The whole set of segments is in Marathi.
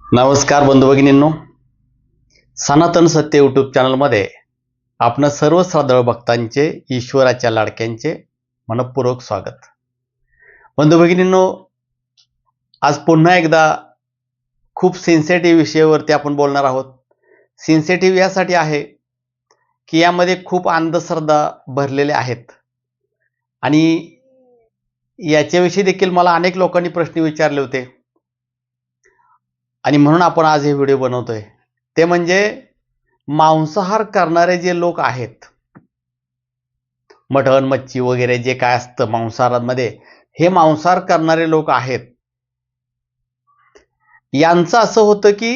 नमस्कार बंधू भगिनींनो, सनातन सत्य यूट्यूब चॅनलमध्ये आपण सर्व श्रद्धाळू भक्तांचे ईश्वराच्या लाडक्यांचे मनपूर्वक स्वागत. बंधू भगिनींनो, आज पुन्हा एकदा खूप सेन्सिटिव्ह विषयावरती आपण बोलणार आहोत. सेन्सिटिव्ह यासाठी आहे की यामध्ये खूप अंधश्रद्धा भरलेल्या आहेत आणि याच्याविषयी देखील मला अनेक लोकांनी प्रश्न विचारले होते आणि म्हणून आपण आज हे व्हिडिओ बनवतोय. ते म्हणजे मांसाहार करणारे जे लोक आहेत, मटण मच्छी वगैरे जे काय असतं मांसाहारामध्ये, हे मांसाहार करणारे लोक आहेत, यांचं असं होतं की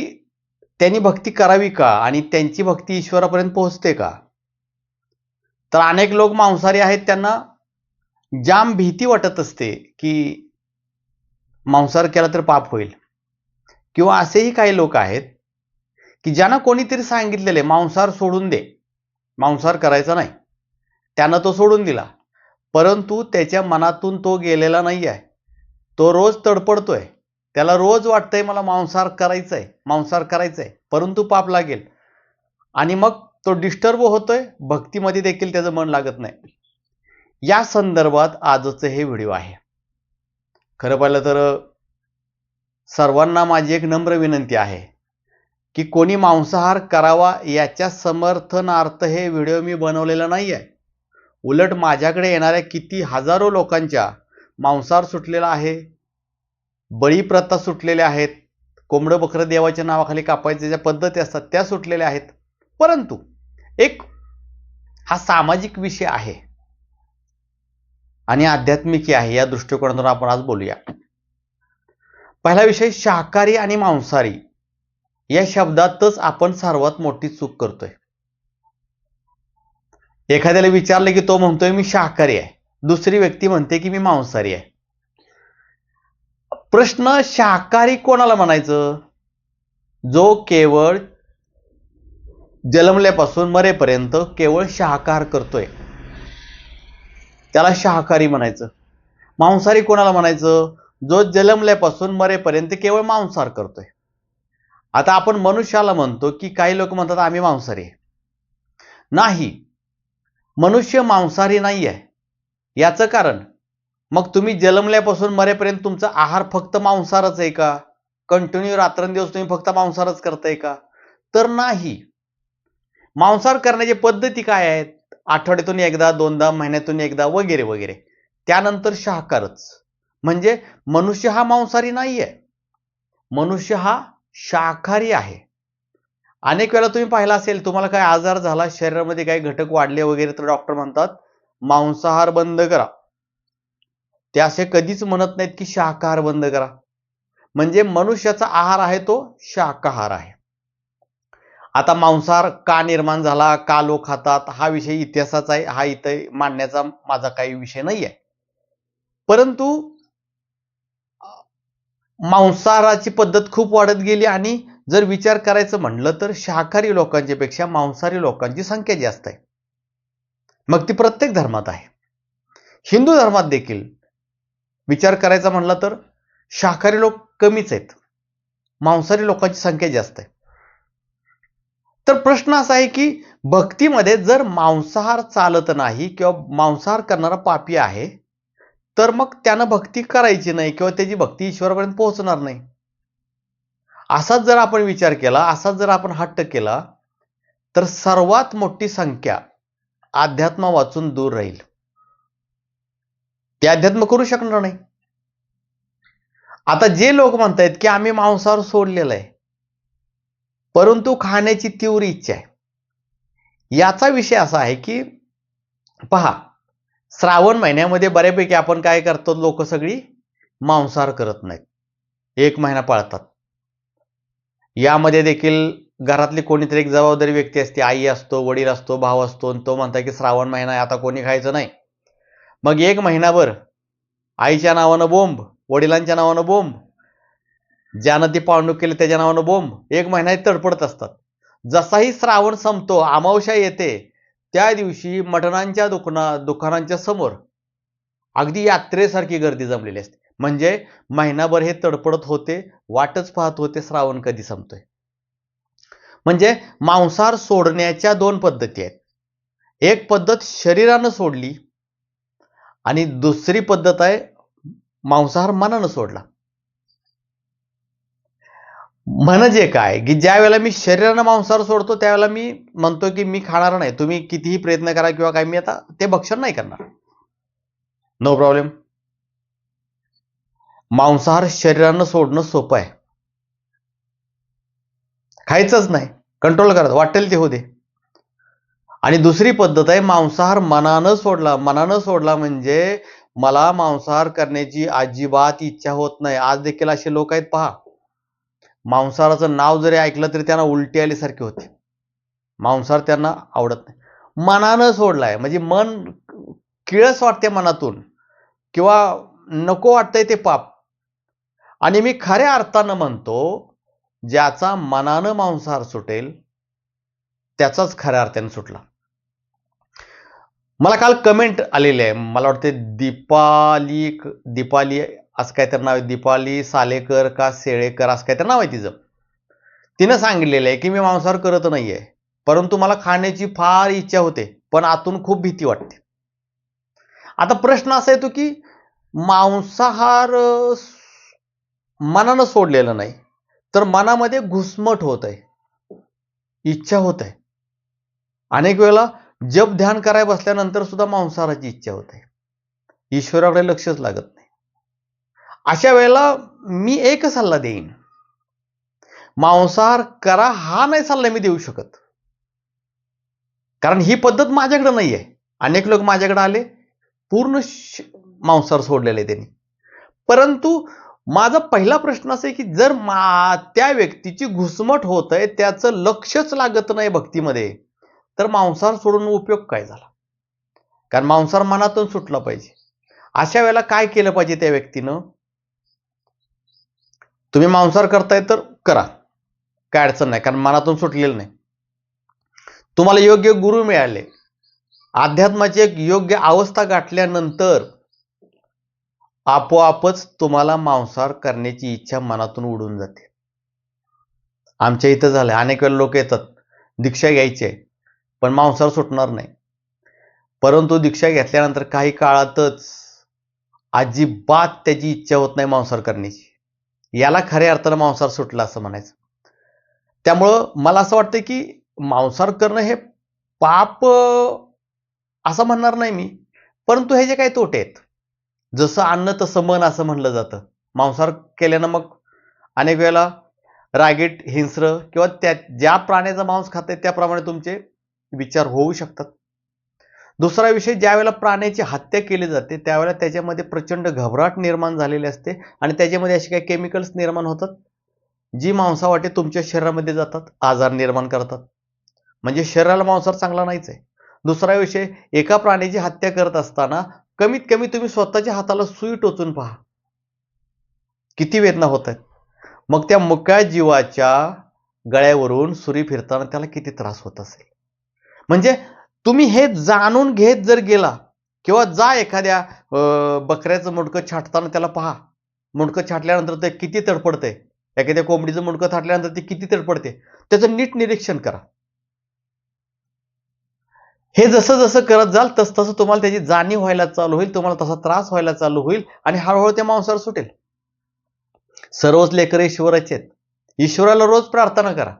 त्यांनी भक्ती करावी का आणि त्यांची भक्ती ईश्वरापर्यंत पोहोचते का. तर अनेक लोक मांसाहारी आहेत, त्यांना जाम भीती वाटत असते की मांसाहार केला तर पाप होईल. किंवा असेही काही लोक आहेत की ज्यांना कोणीतरी सांगितलेले मांसाहार सोडून दे, मांसाहार करायचा नाही, त्यानं तो सोडून दिला, परंतु त्याच्या मनातून तो गेलेला नाही आहे. तो रोज तडपडतोय, त्याला रोज वाटतंय मला मांसाहार करायचंय, मांसाहार करायचंय, परंतु पाप लागेल आणि मग तो डिस्टर्ब होतोय, भक्तीमध्ये देखील त्याचं मन लागत नाही. या संदर्भात आजचं हे व्हिडिओ आहे. खरं पाहिलं तर सर्वांना माझी एक नम्र विनंती आहे की कोणी मांसाहार करावा याच्या समर्थनार्थ हे व्हिडिओ मी बनवलेला नाही आहे. उलट माझ्याकडे येणाऱ्या किती हजारो लोकांच्या मांसाहार सुटलेला आहे, बळी प्रथा सुटलेल्या आहेत, कोंबडं बकरं देवाच्या नावाखाली कापायच्या ज्या पद्धती असतात त्या सुटलेल्या आहेत. परंतु एक हा सामाजिक विषय आहे आणि आध्यात्मिक आहे, या दृष्टिकोनातून आपण आज बोलूया. पहिला विषय, शाकाहारी आणि मांसाहारी या शब्दातच आपण सर्वात मोठी चूक करतोय. एखाद्याला विचारले की तो म्हणतोय मी शाकाहारी आहे, दुसरी व्यक्ती म्हणते की मी मांसाहारी आहे. प्रश्न, शाकाहारी कोणाला म्हणायचं? जो केवळ जन्मल्यापासून मरेपर्यंत केवळ शाकाहार करतोय, त्याला शाकाहारी म्हणायचं. मांसाहारी कोणाला म्हणायचं? जो जन्मल्यापासून मरेपर्यंत केवळ मांसाहार करतोय. आता आपण मनुष्याला म्हणतो की काही लोक म्हणतात आम्ही मांसाहारी आहे. नाही, मनुष्य मांसाहारी नाही आहे. याचं कारण, मग तुम्ही जन्मल्यापासून मरेपर्यंत तुमचा आहार फक्त मांसाहारच आहे का? कंटिन्यू रात्रंदिवस तुम्ही फक्त मांसाहारच करताय का? तर नाही. मांसाहार करण्याची पद्धती काय आहेत? आठवड्यातून एकदा, दोनदा, महिन्यातून एकदा वगैरे वगैरे. त्यानंतर शाकाहारच. म्हणजे मनुष्य हा मांसाहारी नाहीये, मनुष्य हा शाकाहारी आहे. अनेक वेळा तुम्ही पाहिला असेल, तुम्हाला काय आजार झाला, शरीरामध्ये काही घटक वाढले वगैरे, तर डॉक्टर म्हणतात मांसाहार बंद करा. ते असे कधीच म्हणत नाहीत की शाकाहार बंद करा. म्हणजे मनुष्याचा आहार आहे तो शाकाहार आहे. आता मांसाहार का निर्माण झाला, का लोक खातात, हा विषय इतिहासाचा आहे, हा इथे मांडण्याचा माझा काही विषय नाही आहे. परंतु मांसाहाराची पद्धत खूप वाढत गेली आणि जर विचार करायचं म्हणलं तर शाकाहारी लोकांच्या पेक्षा मांसाहारी लोकांची संख्या जास्त आहे. मग ती प्रत्येक धर्मात आहे. हिंदू धर्मात देखील विचार करायचा म्हणला तर शाकाहारी लोक कमीच आहेत, मांसाहारी लोकांची संख्या जास्त आहे. तर प्रश्न असा आहे की भक्तीमध्ये जर मांसाहार चालत नाही किंवा मांसाहार करणारा पापी आहे, तर मग त्यानं भक्ती करायची नाही किंवा त्याची भक्ती ईश्वरापर्यंत पोहोचणार नाही. असाच जर आपण विचार केला, असाच जर आपण हट्ट केला, तर सर्वात मोठी संख्या अध्यात्म वाचून दूर राहील. ते अध्यात्म करू शकणार नाही. आता जे लोक म्हणतायत की आम्ही मांसाहार सोडलेला आहे, परंतु खाण्याची तीव्र इच्छा आहे, याचा विषय असा आहे की पहा, श्रावण महिन्यामध्ये बऱ्यापैकी आपण काय करतो, लोक सगळी मांसाहार करत नाहीत, 1 महिना पाळतात. यामध्ये देखील घरातली कोणीतरी एक जबाबदारी व्यक्ती असते, आई असतो, वडील असतो, भाव असतो, तो म्हणतात की श्रावण महिना आहे, आता कोणी खायचं नाही. मग 1 महिनाभर आईच्या नावानं बोंब, वडिलांच्या नावानं बोंब, ज्यानं ती पाळणूक केली त्याच्या नावानं बोंब, 1 महिना तडपडत असतात. जसाही श्रावण संपतो, अमावस्या येते, त्या दिवशी मटणांच्या दुकानांच्या समोर अगदी यात्रेसारखी गर्दी जमलेली असते. म्हणजे महिनाभर हे तडपडत होते, वाटच पाहत होते श्रावण कधी संपतोय. म्हणजे मांसाहार सोडण्याच्या दोन पद्धती आहेत. एक पद्धत शरीरानं सोडली आणि दुसरी पद्धत आहे मांसाहार मनानं सोडला. म्हणजे काय की ज्या वेळेला मी शरीरानं मांसाहार सोडतो त्यावेळेला मी म्हणतो की मी खाणार नाही, तुम्ही कितीही प्रयत्न करा किंवा काय, मी आता ते भक्षण नाही करणार, नो प्रॉब्लेम. मांसाहार शरीरानं सोडणं सोपं आहे, खायचंच नाही, कंट्रोल करत वाटेल ते होते. आणि दुसरी पद्धत आहे मांसाहार मनानं सोडला. मनानं सोडला म्हणजे मला मांसाहार करण्याची अजिबात इच्छा होत नाही. आज देखील असे लोक आहेत पहा, मांसाहाराचं नाव जरी ऐकलं तरी त्यांना उलटी आल्यासारखे होते, मांसाहार त्यांना आवडत नाही. मनानं सोडलाय म्हणजे मन किळस वाटते मनातून किंवा नको वाटतंय ते पाप. आणि मी खऱ्या अर्थानं म्हणतो ज्याचा मनानं मांसाहार सुटेल त्याचाच खऱ्या अर्थाने सुटला. मला काल कमेंट आलेली आहे, मला वाटते दीपाली असं काहीतरी नाव आहे, दीपाली सालेकर का सेळेकर असं काहीतरी नाव आहे तिचं. तिनं सांगितलेलं आहे की मी मांसाहार करत नाहीये, परंतु मला खाण्याची फार इच्छा होते, पण आतून खूप भीती वाटते. आता प्रश्न असा येतो की मांसाहार मनानं सोडलेलं नाही तर मनामध्ये घुसमट होत आहे, इच्छा होत आहे. अनेक वेळेला जप ध्यान करायला बसल्यानंतर सुद्धा मांसाहाराची इच्छा होत आहे, ईश्वराकडे लक्षच लागत नाही. अशा वेळेला मी एक सल्ला देईन, मांसाहार करा हा नाही सल्ला मी देऊ शकत, कारण ही पद्धत माझ्याकडे नाही आहे. अनेक लोक माझ्याकडे आले पूर्ण मांसाहार सोडलेले त्यांनी. परंतु माझा पहिला प्रश्न असा आहे की जर त्या व्यक्तीची घुसमट होत आहे, त्याचं लक्षच लागत नाही भक्तीमध्ये, तर मांसाहार सोडून उपयोग काय झाला? कारण मांसाहार मनातून सुटला पाहिजे. अशा वेळेला काय केलं पाहिजे त्या व्यक्तीनं? तुम्ही मांसाहार करताय तर करा, काय अडचण नाही, कारण मनातून सुटलेलं नाही. तुम्हाला योग्य गुरु मिळाले, अध्यात्माची एक योग्य अवस्था गाठल्यानंतर आपोआपच तुम्हाला मांसाहार करण्याची इच्छा मनातून उडून जाते. आमच्या इथं झालंय, अनेक वेळेला लोक येतात दीक्षा घ्यायची आहे पण मांसाहार सुटणार नाही, परंतु दीक्षा घेतल्यानंतर काही काळातच अजिबात त्याची इच्छा होत नाही मांसाहार करण्याची. याला खऱ्या अर्थानं मांसाहार सुटला असं म्हणायचं. त्यामुळं मला असं वाटतं की मांसाहार करणं हे पाप असं म्हणणार नाही मी, परंतु हे जे काही तोटे आहेत, जसं अन्न तसं मन असं म्हणलं जातं. मांसाहार केल्यानं मग अनेक वेळेला रागीट, हिंस्र किंवा त्या ज्या प्राण्याचं मांस खाते त्याप्रमाणे तुमचे विचार होऊ शकतात. दुसरा विषय, ज्या वेळेला प्राण्याची हत्या केली जाते त्यावेळेला त्याच्यामध्ये प्रचंड घबराट निर्माण झालेली असते आणि त्याच्यामध्ये असे काही केमिकल्स निर्माण होतात जी मांसावाटे तुमच्या शरीरामध्ये जातात, आजार निर्माण करतात. म्हणजे शरीराला मांसाहार चांगला नाहीच आहे. दुसरा विषय, एका प्राण्याची हत्या करत असताना कमीत कमी तुम्ही स्वतःच्या हाताला सुई टोचून पहा, किती वेदना होत आहेत. मग त्या मुक्या जीवाच्या गळ्यावरून सुरी फिरताना त्याला किती त्रास होत असेल. म्हणजे तुम्ही हे जाणून घेत जर गेला किंवा जा एखाद्या बकऱ्याचं मुंडकं छाटताना त्याला पहा, मुंडकं छाटल्यानंतर ते किती तडपडते, एखाद्या कोंबडीचं मुंडकं छाटल्यानंतर ते किती तडपडते, त्याचं नीट निरीक्षण करा. हे जसं जसं करत जाल तस तसं तुम्हाला त्याची जाणीव व्हायला चालू होईल, तुम्हाला तसा त्रास व्हायला चालू होईल आणि हळूहळू ते मांसाहार सुटेल. सर्वच लेकरं ईश्वराचे आहेत. ईश्वराला रोज प्रार्थना करा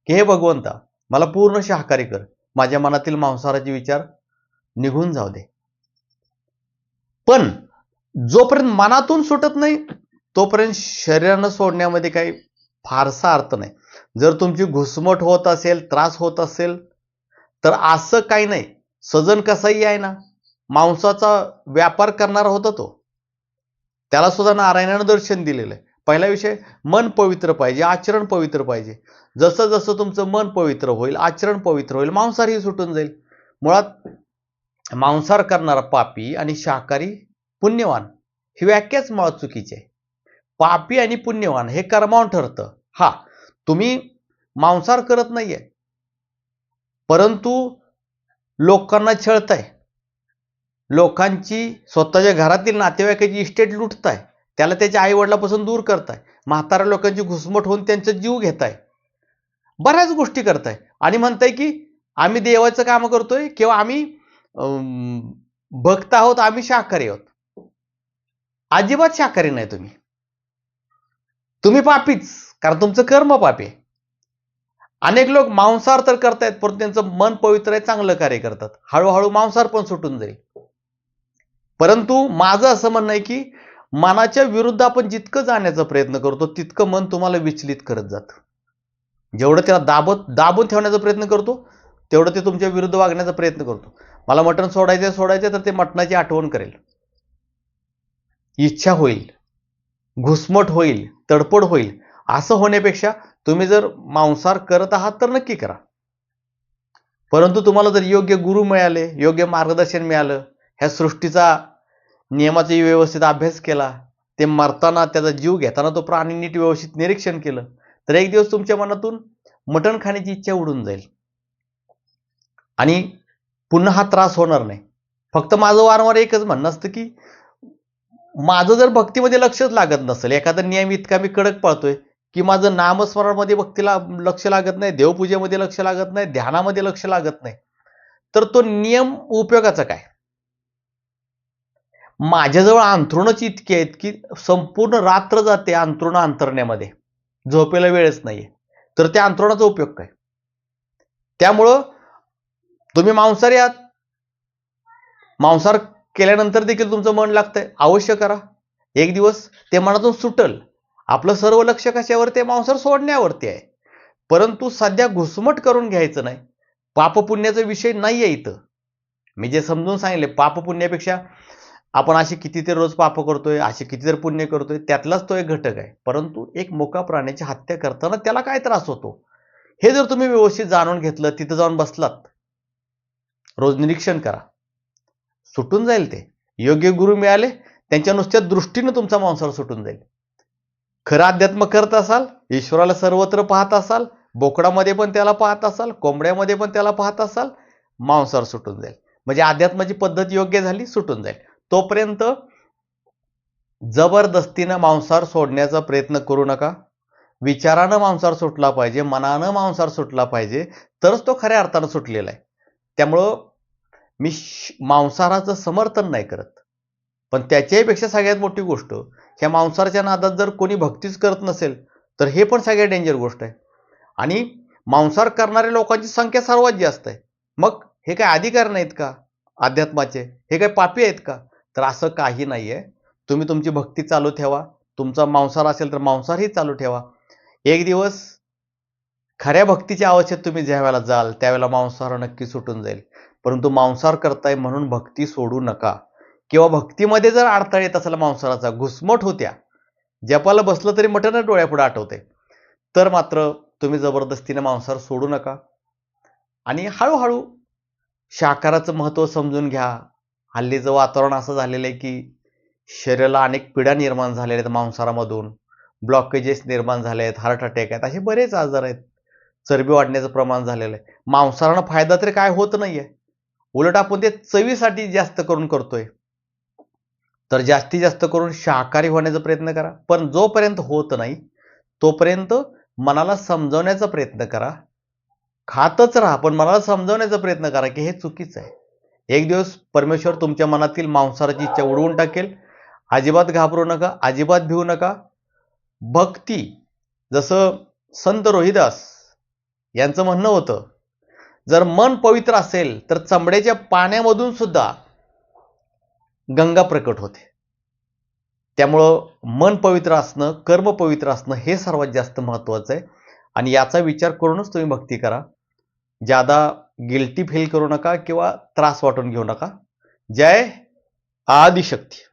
की हे भगवंता मला पूर्ण शाकाहारी कर, माझ्या मनातील मांसाहाराचे विचार निघून जाऊ दे. पण जोपर्यंत मनातून सुटत नाही तोपर्यंत शरीरानं सोडण्यामध्ये काही फारसा अर्थ नाही. जर तुमची घुसमट होत असेल, त्रास होत असेल तर असं काही नाही, सजन कसाई आहे ना, मांसाचा व्यापार करणारा होता तो, त्याला सुद्धा नारायणानं दर्शन दिलेलं आहे. पहिला विषय, मन पवित्र पाहिजे, आचरण पवित्र पाहिजे. जसं जसं तुमचं मन पवित्र होईल, आचरण पवित्र होईल, मांसाहारही सुटून जाईल. मुळात मांसाहार करणारा पापी आणि शाकाहारी पुण्यवान ही व्याख्याच मुळात चुकीची आहे. पापी आणि पुण्यवान हे कर्मावून ठरतं. हा, तुम्ही मांसाहार करत नाहीये परंतु लोकांना छळताय, लोकांची स्वतःच्या घरातील नातेवाईकाची इस्टेट लुटताय, त्याला त्याच्या आई वडिलापासून दूर करताय, म्हाताऱ्या लोकांची घुसमट होऊन त्यांचा जीव घेताय, बऱ्याच गोष्टी करताय आणि म्हणताय की आम्ही देवाचं काम करतोय किंवा आम्ही भक्त आहोत, आम्ही शाकाहारी आहोत. अजिबात शाकाहारी नाही तुम्ही. तुम्ही पापीच, कारण तुमचं कर्म पापी आहे. अनेक लोक मांसाहार तर करतायत, परंतु त्यांचं मन पवित्र आहे, चांगलं कार्य करतात. हळूहळू मांसाहार पण सुटून जाईल. परंतु माझं असं म्हणणं आहे की मनाच्या विरुद्ध आपण जितकं जाण्याचा प्रयत्न करतो तितकं मन तुम्हाला विचलित करत जातं. जेवढं त्याला दाबून ठेवण्याचा प्रयत्न करतो तेवढं ते तुमच्या विरुद्ध वागण्याचा प्रयत्न करतो. मला मटण सोडायचं तर ते मटणाची आठवण करेल, इच्छा होईल, घुसमट होईल, तडफड होईल. असं होण्यापेक्षा तुम्ही जर मांसाहार करत आहात तर नक्की करा. परंतु तुम्हाला जर योग्य गुरु मिळाले, योग्य मार्गदर्शन मिळालं, ह्या सृष्टीचा नियमाचा व्यवस्थित अभ्यास केला, ते मरताना त्याचा जीव घेताना तो प्राणी नीट व्यवस्थित निरीक्षण केलं, तर एक दिवस तुमच्या मनातून मटण खाण्याची इच्छा उडून जाईल आणि पुन्हा हा त्रास होणार नाही. फक्त माझं वारंवार एकच म्हणणं असतं की माझं जर भक्तीमध्ये लक्षच लागत नसेल, एखादा नियम इतका मी कडक पाळतोय की माझं नामस्मरणामध्ये भक्तीला लक्ष लागत नाही, देवपूजेमध्ये लक्ष लागत नाही, ध्यानामध्ये लक्ष लागत नाही, तर तो नियम उपयोगाचा काय? माझ्याजवळ अंथरुणच इतकी आहेत की संपूर्ण रात्र जाते अंथरुण अंतरण्यामध्ये, झोपेला वेळच नाहीये, तर त्या अंथरुणाचा उपयोग काय? त्यामुळं तुम्ही मांसाहारी आहात, मांसाहार केल्यानंतर देखील तुमचं मन लागतंय, अवश्य करा. एक दिवस ते मनातून सुटल. आपलं सर्व लक्ष कशावर? ते मांसाहार सोडण्यावरती आहे. परंतु सध्या घुसमट करून घ्यायचं नाही. पापपुण्याचा विषय नाही आहे इथं. मी जे समजून सांगितले, पापपुण्यापेक्षा आपण असे कितीतरी रोज पाप करतोय, असे कितीतरी पुण्य करतोय, त्यातलाच तो एक घटक आहे. परंतु एक मोका प्राण्याची हत्या करताना त्याला काय त्रास होतो हे जर तुम्ही व्यवस्थित जाणून घेतलं, तिथं जाऊन बसलात, रोज निरीक्षण करा, सुटून जाईल ते. योग्य गुरु मिळाले, त्यांच्या नुसत्या दृष्टीनं तुमचा मांसाहार सुटून जाईल. खरं अध्यात्म करत असाल, ईश्वराला सर्वत्र पाहत असाल, बोकडामध्ये पण त्याला पाहत असाल, कोंबड्यामध्ये पण त्याला पाहत असाल, मांसाहार सुटून जाईल. म्हणजे अध्यात्माची पद्धत योग्य झाली, सुटून जाईल. तोपर्यंत जबरदस्तीनं मांसाहार सोडण्याचा प्रयत्न करू नका. विचारानं मांसाहार सुटला पाहिजे, मनानं मांसाहार सुटला पाहिजे, तरच तो खऱ्या अर्थानं सुटलेला आहे. त्यामुळं मी मांसाहाराचं समर्थन नाही करत, पण त्याच्याहीपेक्षा सगळ्यात मोठी गोष्ट, ह्या मांसाहाराच्या नादात जर कोणी भक्तीच करत नसेल तर हे पण सगळ्यात डेंजर गोष्ट आहे. आणि मांसाहार करणाऱ्या लोकांची संख्या सर्वात जास्त आहे. मग हे काय अधिकार नाहीत का अध्यात्माचे? हे काय पापी आहेत का? तर असं काही नाहीये. तुम्ही तुमची भक्ती चालू ठेवा. तुमचा मांसाहार असेल तर मांसाहारही चालू ठेवा. एक दिवस खऱ्या भक्तीच्या अवस्थेत तुम्ही ज्यावेळेला जाल त्यावेळेला मांसाहार नक्की सुटून जाईल. परंतु मांसाहार करताय म्हणून भक्ती सोडू नका. किंवा भक्तीमध्ये जर अडथळा येत असेल मांसाहाराचा, घुसमट होत्या, जपाला बसलं तरी मटणच डोळ्यापुढे आठवते, तर मात्र तुम्ही जबरदस्तीने मांसाहार सोडू नका. आणि हळूहळू शाकाहाराचं महत्त्व समजून घ्या. हल्लीचं वातावरण असं झालेलं आहे की शरीराला अनेक पीडा निर्माण झालेल्या आहेत मांसाहारामधून, ब्लॉकेजेस निर्माण झाले आहेत, हार्ट अटॅक आहेत, असे बरेच आजार आहेत, चरबी वाढण्याचं प्रमाण झालेलं आहे. मांसाहारानं फायदा तरी काय होत नाहीये, उलट आपण ते चवीसाठी जास्त करून करतोय. तर जास्तीत जास्त करून शाकाहारी होण्याचा प्रयत्न करा. पण जोपर्यंत होत नाही तोपर्यंत मनाला समजवण्याचा प्रयत्न करा. खातच राहा, पण मनाला समजवण्याचा प्रयत्न करा की हे चुकीचं आहे. एक दिवस परमेश्वर तुमच्या मनातील मांसाहाराची इच्छा उडवून टाकेल. अजिबात घाबरू नका, अजिबात भिवू नका. भक्ती, जसं संत रोहिदास यांचं म्हणणं होतं, जर मन पवित्र असेल तर चमड्याच्या पाण्यामधून सुद्धा गंगा प्रकट होते. त्यामुळं मन पवित्र असणं, कर्म पवित्र असणं हे सर्वात जास्त महत्त्वाचं आहे. आणि याचा विचार करूनच तुम्ही भक्ती करा. ज्यादा गिल्टी फील करू नका किंवा त्रास वाटून घेऊ नका. जय आदिशक्ती.